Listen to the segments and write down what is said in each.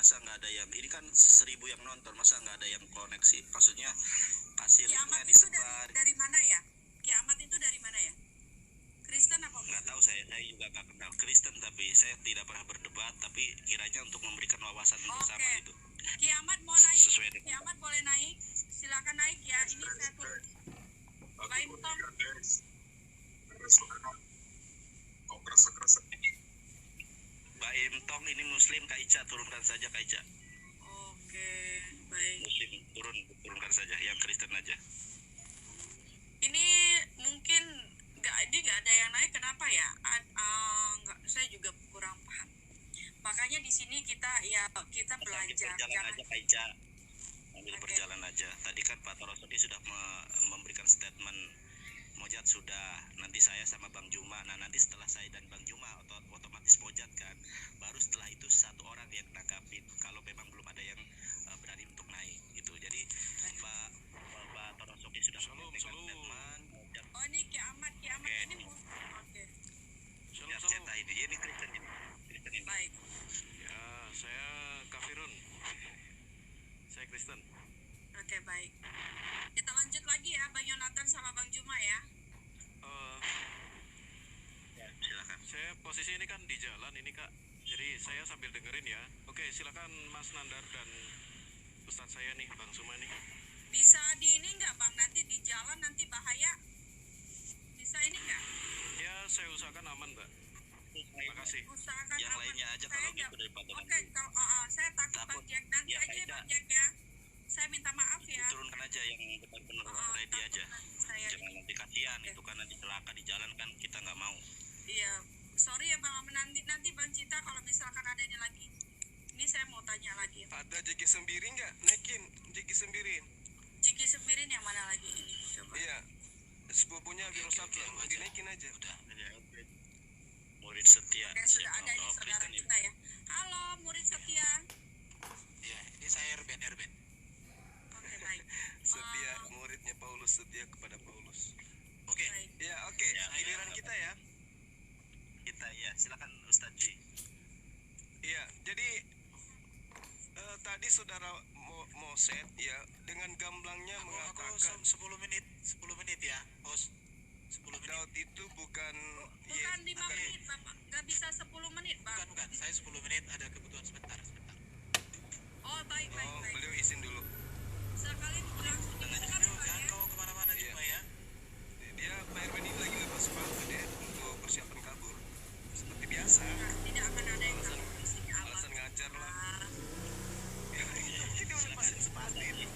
masa nggak ada yang, ini kan 1.000 yang nonton, masa nggak ada yang koneksi, maksudnya kasih linknya disebar. Dari mana ya? Kiamat itu dari mana ya? Kristen apa? Nggak tahu, saya juga nggak kenal Kristen, tapi saya tidak pernah berdebat, tapi kiranya untuk memberikan wawasan bersama gitu. Kiamat mau naik, kiamat boleh naik, silakan naik ya. Ini saya turun. Baim Tong. Baim Tong ini Muslim, Kak Ica, turunkan saja Kak Ica. Oke, baik. Muslim turunkan saja, yang Kristen aja. Ini mungkin nggak ada yang naik, kenapa ya? Nggak, saya juga kurang paham. Makanya di sini kita belajar. Berjalan aja Kak Ica, ambil berjalan aja. Tadi kan Pak Torosodi sudah memberikan statement, Mojat sudah, nanti saya sama Bang Juma. Nah nanti setelah saya dan Bang Juma otomatis Mojat kan, baru setelah itu satu orang yang nanggapin kalau memang belum ada yang berani untuk naik gitu. Jadi Pak Torosodi sudah memberikan statement. Oh ini kiamat ini. Oke. Cetak ini Kristen ini. Baik. Ya, saya kafirun. Saya Kristen. Oke, baik. Kita lanjut lagi ya, Bang Yonatan sama Bang Juma ya. Silakan. Saya posisi ini kan di jalan ini Kak. Jadi saya sambil dengerin ya. Oke, silakan Mas Nandar dan Ustadz saya nih, Bang Suma nih. Bisa di ini nggak Bang? Nanti di jalan nanti bahaya. Bisa ini nggak? Ya, saya usahakan aman Mbak. Terima kasih. Usahakan yang aman. lainnya aja kalau gitu daripada Oke, kalau saya takut Bang Jack. Nanti ya, aja Bang Jack ya. Saya minta maaf ya. Turunkan aja yang benar-benar ready aja. Jangan nanti kasihan itu kan, nanti celaka di jalan kan kita nggak mau. Iya, sorry ya Bang, nanti Bang Cita kalau misalkan ada ini lagi. Ini saya mau tanya lagi. Ada Jeki Sembiring nggak? Naikin Jeki Sembiring. Jiki Sembirin yang mana lagi ini? Coba. Iya, sepupunya Biro Saplam, dinaikin aja. Udah. Murid setia. Oke, sudah ada ini saudara kita ya. Halo, murid setia. Ya, ini saya Erben. Oke, baik. Setia, muridnya Paulus, setia kepada Paulus. Oke. Ya, oke. Giliran kita ya. Kita ya, silakan Ustadz Ji. Iya, jadi tadi saudara Moset ya dengan gamblangnya mengatakan 10 menit ya, host. 10 menit. Daud itu bukan 5 menit, Bapak. Nggak bisa 10 menit, Bang. Bukan, saya 10 menit ada kebutuhan sebentar. Oh, baik. beliau izin dulu. Sekali langsung dibuka, Bapak ya. Jangan kemana-mana cuma ya. Dia Pak Erwin ini lagi lepas sepatu deh untuk persiapan kabur. Seperti biasa. Nah, tidak akan ada yang tahu di sini apa. Alasan ngajar lah. Ini lepasin sepatu itu.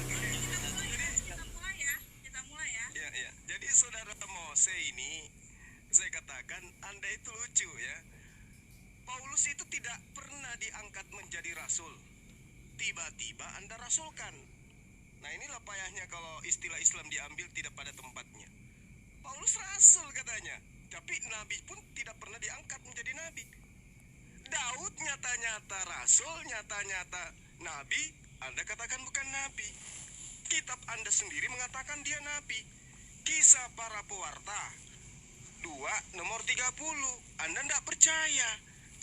Oke. Kita mulai ya. Ya. Jadi saudara Mose ini, saya katakan Anda itu lucu ya. Paulus itu tidak pernah diangkat menjadi rasul. Tiba-tiba Anda rasulkan. Nah inilah payahnya kalau istilah Islam diambil tidak pada tempatnya. Paulus rasul katanya, tapi nabi pun tidak pernah diangkat menjadi nabi. Daud nyata-nyata rasul, nyata-nyata nabi, Anda katakan bukan nabi. Kitab Anda sendiri mengatakan dia nabi. Kisah para pewarta 2 nomor 30. Anda tidak percaya.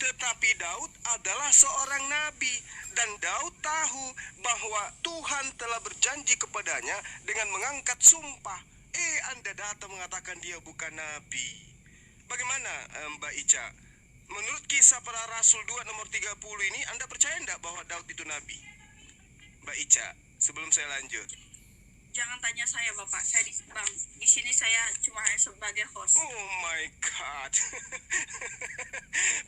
Tetapi Daud adalah seorang nabi. Dan Daud tahu bahwa Tuhan telah berjanji kepadanya dengan mengangkat sumpah. Anda datang mengatakan dia bukan nabi. Bagaimana Mbak Ica? Menurut kisah para rasul 2 nomor 30 ini, Anda percaya enggak bahwa Daud itu nabi? Mbak Ica, sebelum saya lanjut. Jangan tanya saya, Bapak. Saya di sini saya cuma sebagai host. Oh my God.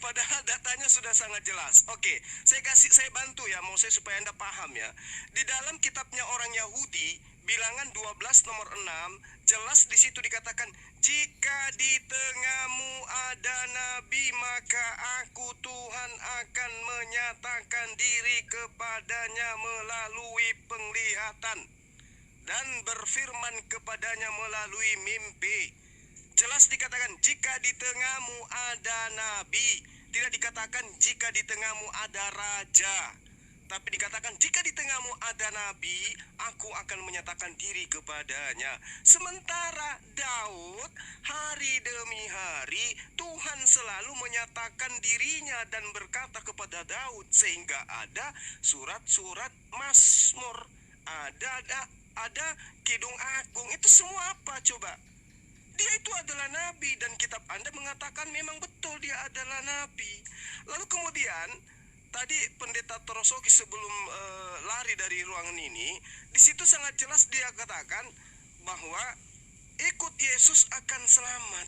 Padahal datanya sudah sangat jelas. Oke, saya bantu ya, mau saya supaya Anda paham ya. Di dalam kitabnya orang Yahudi, bilangan 12 nomor 6, jelas di situ dikatakan, jika di tengahmu ada nabi, maka aku Tuhan akan menyatakan diri kepadanya melalui penglihatan dan berfirman kepadanya melalui mimpi. Jelas dikatakan jika di tengahmu ada nabi, tidak dikatakan jika di tengahmu ada raja. Tapi dikatakan jika di tengahmu ada nabi, aku akan menyatakan diri kepadanya. Sementara Daud hari demi hari Tuhan selalu menyatakan dirinya dan berkata kepada Daud, sehingga ada surat-surat Mazmur, ada Kidung Agung. Itu semua apa coba? Dia itu adalah nabi dan kitab Anda mengatakan memang betul dia adalah nabi. Lalu kemudian tadi pendeta Torosoki sebelum lari dari ruangan ini, di situ sangat jelas dia katakan bahwa ikut Yesus akan selamat.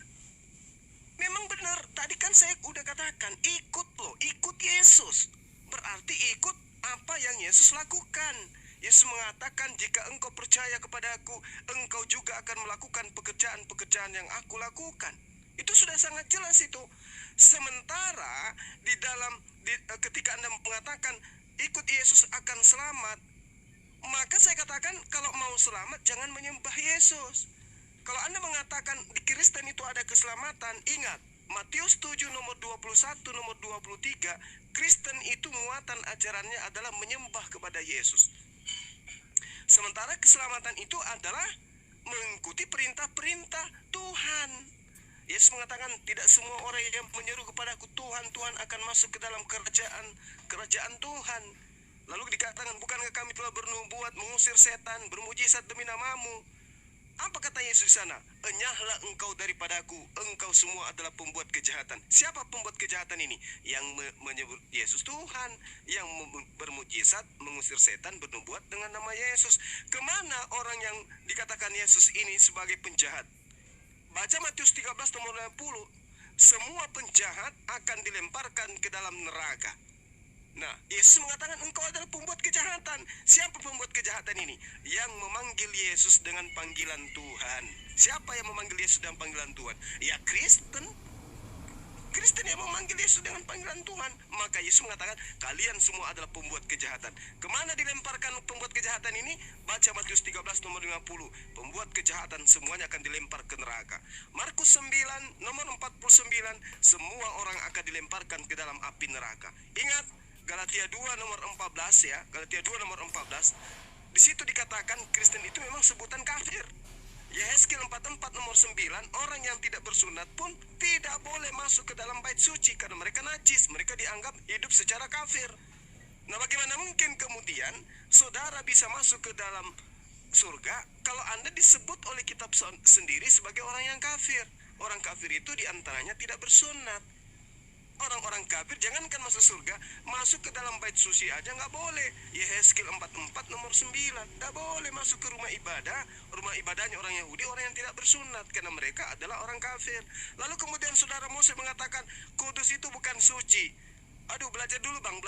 Memang benar, tadi kan saya udah katakan, ikut Yesus. Berarti ikut apa yang Yesus lakukan. Yesus mengatakan, jika engkau percaya kepadaku, engkau juga akan melakukan pekerjaan-pekerjaan yang aku lakukan. Itu sudah sangat jelas itu. Sementara ketika Anda mengatakan ikut Yesus akan selamat, maka saya katakan kalau mau selamat jangan menyembah Yesus. Kalau Anda mengatakan di Kristen itu ada keselamatan, ingat Matius 7 nomor 21 nomor 23, Kristen itu muatan ajarannya adalah menyembah kepada Yesus. Sementara keselamatan itu adalah mengikuti perintah-perintah Tuhan. Yesus mengatakan tidak semua orang yang menyeru kepadaku Tuhan, Tuhan akan masuk ke dalam kerajaan Tuhan. Lalu dikatakan, bukankah kami telah bernubuat, mengusir setan, bermujizat demi namamu? Apa kata Yesus di sana? Enyahlah engkau daripadaku, engkau semua adalah pembuat kejahatan. Siapa pembuat kejahatan ini? Yang menyebut Yesus Tuhan, yang bermujizat, mengusir setan, bernubuat dengan nama Yesus. Kemana orang yang dikatakan Yesus ini sebagai penjahat? Baca Matius 13 nomor 20. Semua penjahat akan dilemparkan ke dalam neraka. Nah, Yesus mengatakan engkau adalah pembuat kejahatan. Siapa pembuat kejahatan ini? Yang memanggil Yesus dengan panggilan Tuhan. Siapa yang memanggil Yesus dengan panggilan Tuhan? Ya Kristen. Kristen yang memanggil Yesus dengan panggilan Tuhan. Maka Yesus mengatakan kalian semua adalah pembuat kejahatan. Kemana dilemparkan pembuat kejahatan ini? Baca Matius 13 nomor 50. Pembuat kejahatan semuanya akan dilempar ke neraka. Markus 9 nomor 49. Semua orang akan dilemparkan ke dalam api neraka. Ingat Galatia 2 nomor 14 ya. Galatia 2 nomor 14. Di situ dikatakan Kristen itu memang sebutan kafir. Yehezkiel 44 nomor 9, orang yang tidak bersunat pun tidak boleh masuk ke dalam bait suci karena mereka najis, mereka dianggap hidup secara kafir. Nah, bagaimana mungkin kemudian saudara bisa masuk ke dalam surga kalau Anda disebut oleh kitab sendiri sebagai orang yang kafir? Orang kafir itu diantaranya tidak bersunat. Orang-orang kafir jangankan masuk surga, masuk ke dalam bait suci aja nggak boleh. Yehezkiel 44 nomor 9, nggak boleh masuk ke rumah ibadah. Rumah ibadahnya orang Yahudi, orang yang tidak bersunat, karena mereka adalah orang kafir. Lalu kemudian saudara Mose mengatakan kudus itu bukan suci. Aduh, belajar dulu bang.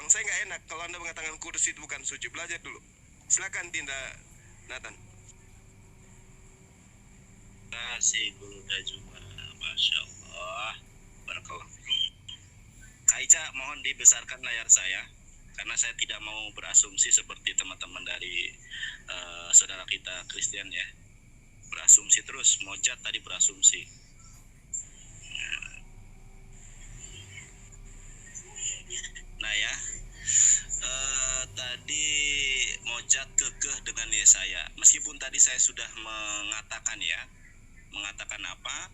Saya nggak enak kalau Anda mengatakan kudus itu bukan suci. Belajar dulu. Silakan Dinda Nathan. Terima kasih Guru Dajuma, Masya Allah, Barakallah. Kak Ica, mohon dibesarkan layar saya karena saya tidak mau berasumsi seperti teman-teman dari saudara kita Kristen ya, berasumsi terus. Mojat tadi berasumsi. Nah ya, tadi Mojat kekeh dengan Yesaya. Meskipun tadi saya sudah mengatakan ya, mengatakan apa?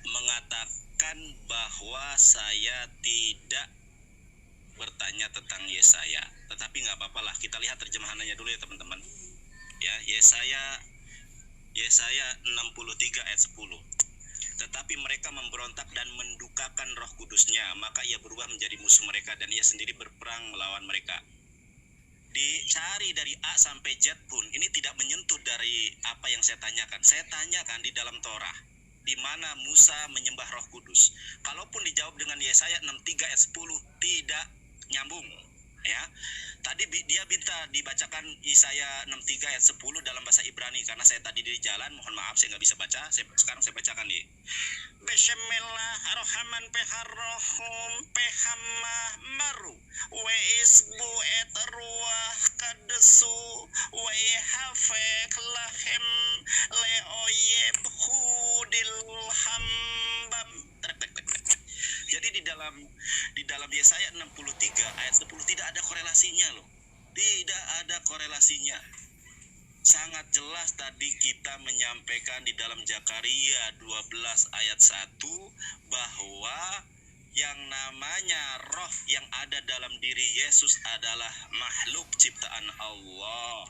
Mengatakan bahwa saya tidak bertanya tentang Yesaya, tetapi nggak apa-apa lah, kita lihat terjemahannya dulu ya teman-teman ya. Yesaya 63 ayat 10. Tetapi mereka memberontak dan mendukakan Roh Kudusnya, maka ia berubah menjadi musuh mereka dan ia sendiri berperang melawan mereka. Dicari dari A sampai Z pun ini tidak menyentuh dari apa yang saya tanyakan. Saya tanyakan di dalam Torah di mana Musa menyembah Roh Kudus. Kalaupun dijawab dengan Yesaya 63 ayat 10 tidak nyambung ya. Tadi dia minta dibacakan Yesaya 63 ayat 10 dalam bahasa Ibrani karena saya tadi di jalan, mohon maaf saya nggak bisa baca. Sekarang saya bacakan nih. Bismillahirrahmanirrahim peharrohum pehamah maru wa isbu et ruah kadesu wa hafek lahem leoyeb hudil hambam. Jadi di dalam Di dalam Yesaya 63 ayat 10 tidak ada korelasinya loh. Tidak ada korelasinya. Sangat jelas tadi kita menyampaikan di dalam Zakaria 12 ayat 1 bahwa yang namanya roh yang ada dalam diri Yesus adalah makhluk ciptaan Allah.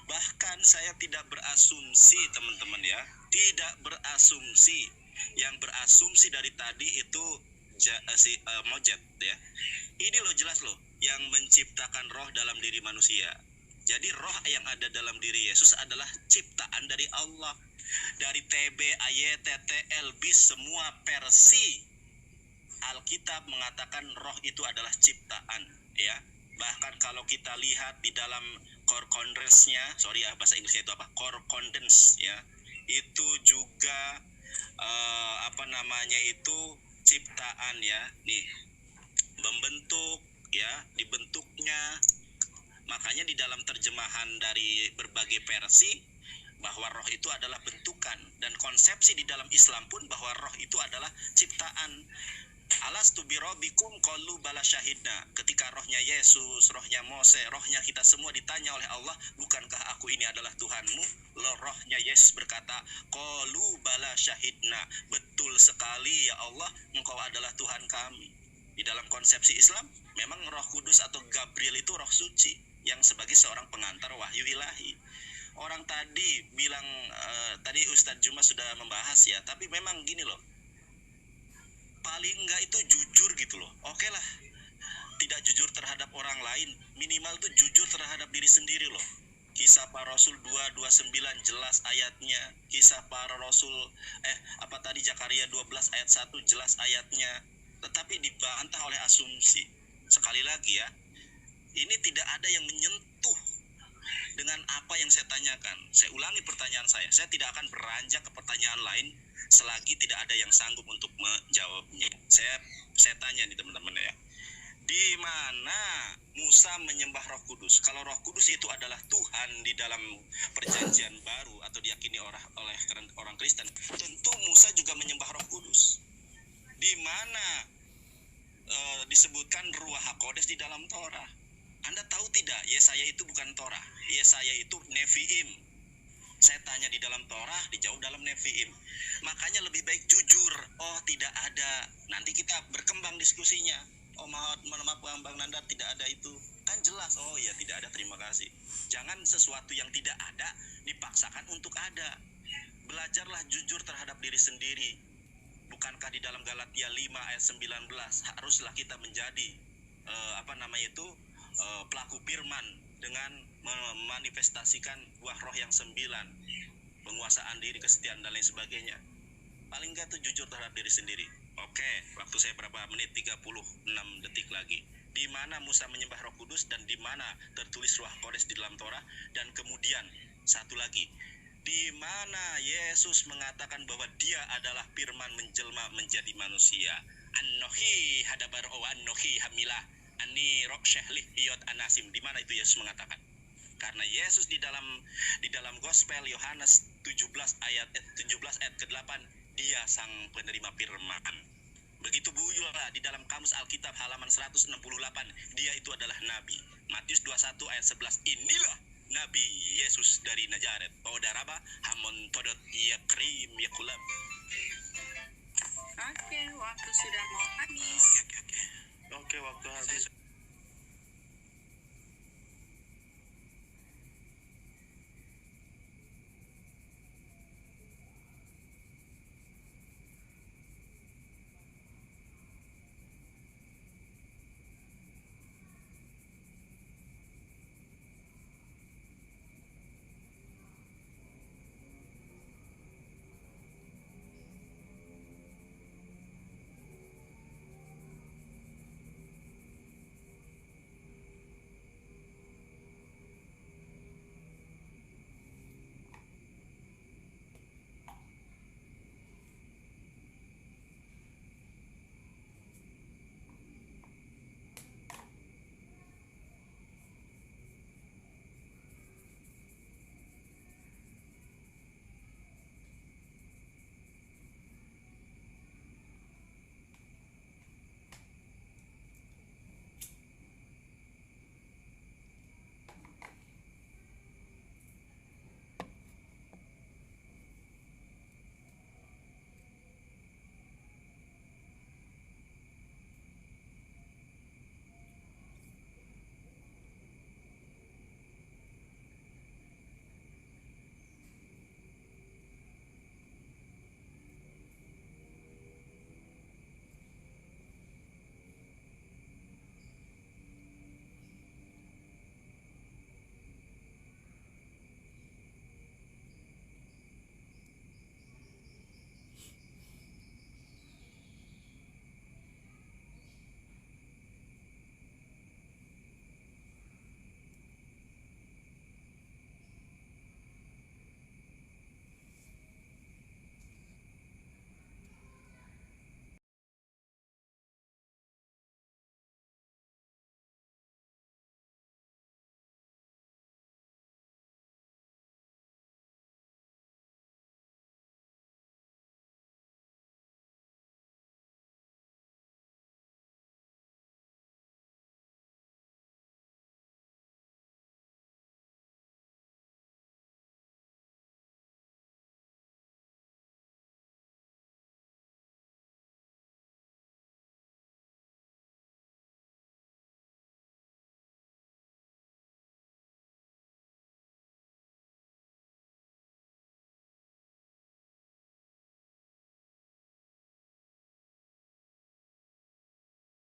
Bahkan saya tidak berasumsi teman-teman ya, tidak berasumsi. Yang berasumsi dari tadi itu Mojet ya. Ini loh jelas loh yang menciptakan roh dalam diri manusia. Jadi roh yang ada dalam diri Yesus adalah ciptaan dari Allah. Dari TB, AY, TT, LBIS, semua versi Alkitab mengatakan roh itu adalah ciptaan ya. Bahkan kalau kita lihat di dalam concordance-nya, sorry ya bahasa Inggrisnya itu apa? Concordance ya. Itu juga itu ciptaan ya. Nih, membentuk ya, dibentuknya. Makanya di dalam terjemahan dari berbagai versi bahwa roh itu adalah bentukan, dan konsepsi di dalam Islam pun bahwa roh itu adalah ciptaan. Alastu birabbikum qalu bala syahidna. Ketika rohnya Yesus, rohnya Mose, rohnya kita semua ditanya oleh Allah, bukankah aku ini adalah Tuhanmu? Rohnya Yesus berkata, qalu bala syahidna. Betul sekali ya Allah, engkau adalah Tuhan kami. Di dalam konsepsi Islam, memang Roh Kudus atau Gabriel itu roh suci yang sebagai seorang pengantar wahyu ilahi. Orang tadi bilang, tadi Ustadz Juma sudah membahas ya, tapi memang gini loh, paling enggak itu jujur gitu loh. Oke lah, tidak jujur terhadap orang lain, minimal tuh jujur terhadap diri sendiri loh. Kisah para Rasul 2:29 jelas ayatnya. Kisah para Rasul Zakaria 12 ayat 1 jelas ayatnya. Tetapi dibantah oleh asumsi. Sekali lagi ya, ini tidak ada yang menyentuh dengan apa yang saya tanyakan. Saya ulangi pertanyaan saya tidak akan beranjak ke pertanyaan lain selagi tidak ada yang sanggup untuk menjawabnya. Saya tanya nih teman-teman ya, di mana Musa menyembah Roh Kudus? Kalau Roh Kudus itu adalah Tuhan di dalam perjanjian baru atau diyakini oleh orang Kristen, tentu Musa juga menyembah Roh Kudus. Di mana disebutkan Ruach HaKodes di dalam Torah. Anda tahu tidak, Yesaya itu bukan Torah. Yesaya itu Neviim. Saya tanya di dalam Torah, dijawab dalam Neviim. Makanya lebih baik jujur. Oh, tidak ada. Nanti kita berkembang diskusinya. Oh, maaf Bang Nandar, tidak ada itu. Kan jelas, oh ya tidak ada, terima kasih. Jangan sesuatu yang tidak ada dipaksakan untuk ada. Belajarlah jujur terhadap diri sendiri. Bukankah di dalam Galatia 5 ayat 19 haruslah kita menjadi pelaku firman dengan memanifestasikan buah roh yang 9, penguasaan diri, kesetiaan dan lain sebagainya. Paling enggak tuh jujur terhadap diri sendiri. Oke, waktu saya berapa menit? 36 detik lagi. Di mana Musa menyembah Roh Kudus dan di mana tertulis Ruach HaKodes di dalam Torah. Dan kemudian satu lagi, di mana Yesus mengatakan bahwa dia adalah firman menjelma menjadi manusia. Anohi hadabar o anohi hamilah ani roh syehlih iyot anasim. Di mana itu Yesus mengatakan? Karena Yesus di dalam Gospel Yohanes 17 ayat ke-8, dia sang penerima firman. Begitu pula di dalam kamus Alkitab halaman 168, dia itu adalah nabi. Matius 21 ayat 11, inilah Nabi Yesus dari Nazaret. Paudaraba hamon todot yakrim yakulab. Oke, waktu sudah mau habis. Oke, waktu habis.